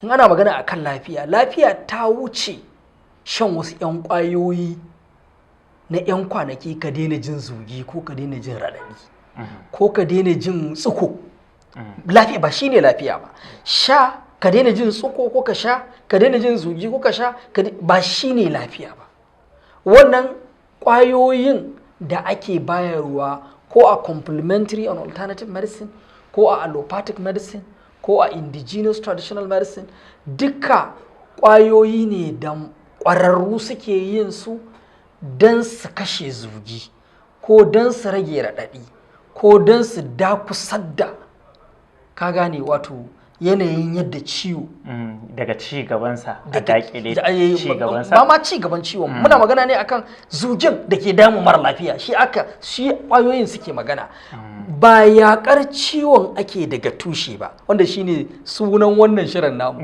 In ana magana akan lafiya, lafiya ta wuce shan wasu 'yan ƙwayoyi na 'yan kwanaki ka daina jin zugi ko ka daina jin raɗaɗi ko ka daina jin tsuko. Lafiya ba shine lafiya ba. Sha ka daina jin tsuko ko ka sha, ka daina jin zugi ko ka sha, ba shine lafiya ba. Wannan ƙwayoyin da ake bayarwa ko a complementary and alternative medicine ko a allopathic medicine ko a indigenous traditional medicine duka ƙwayoyi ne da ƙwararru suke yin su don su kashe zugi ko don su rage raɗaɗi ko don su dakusar da ka gane wato yanayin yadda ciwo daga ci gabansa a dakile ci gabansa ba ma ci gaban ciwon muna magana ne akan zugin da ke damu mara lafiya shi ƙwayoyin suke magana ba yaƙar ciwon ake daga tushe ba wanda shine sunan wannan shirin namu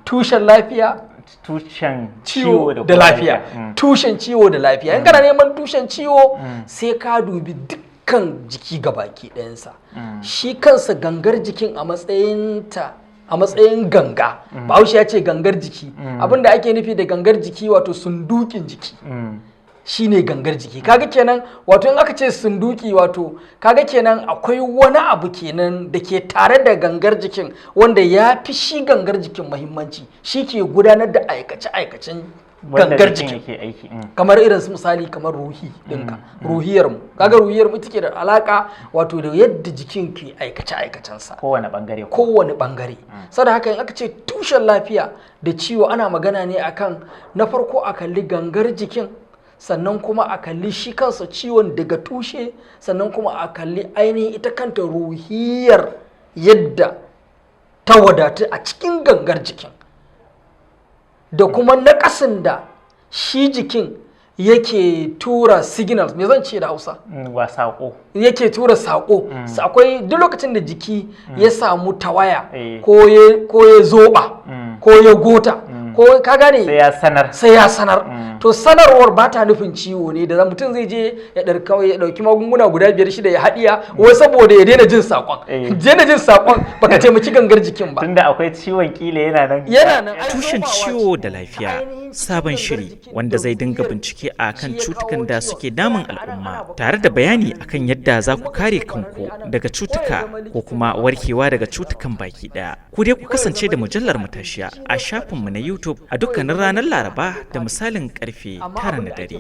tushen lafiya tushen ciwo da lafiya tushen ciwo da lafiya in kana neman tushen ciwo sai ka dubi dukkan jiki gabaki ɗayansa shi kansa gangar jikin a matsayin ganga bahaushe ya ce gangar jiki abinda ake nufi da gangar jiki wato sundukin jiki shine gangar jiki kaga kenan wato in aka ce sunduki wato kaga kenan akwai wani abu kenan da ke tare da gangar jikin wanda ya fi shi gangar jikin muhimmanci shi ke gudanar da aikace-aikacen gangar jikin kamar irin su misali kamar ruhi ɗinka ruhiyar mu kaga ruhiyar mu take da alaka wato da yadda jikin ke aikace-aikacensa kowane bangare saboda haka in aka ce tushen lafiya da ciwo ana magana ne akan na farko a kalli gangar jikin sannan kuma a kalli shi kansa ciwon daga tushe sannan kuma a kalli ainihin ita kanta ruhiyar yadda ta wadatu a cikin gangar jikin da kuma naƙasin da shi jikin yake tura signals me zan ce da Hausa saƙo yake tura saƙo akwai duk lokacin da jiki ya samu tawaya ko ya zoɓa ko ya gota ko ka gane sai ya sanar to sanarwar ba ta nufin ciwo ne da mutum zai je ya ɗauki magunguna guda 5-6 ya haɗiya wai saboda ya daina jin saƙon baka taimaki gangar jikin ba tunda akwai ciwon kila yana nan tushen ciwo da lafiya sabon shiri wanda zai dinga bincike a kan cutukan da suke damun al'umma tare da bayani akan yadda za ku kare kanku daga cutuka ko kuma warkewa daga cutukan baki daya. Ku dai ku kasance da mujallar matashiya a shafinmu na YouTube a dukkanin ranar Laraba da misalin karfe 9 na dare.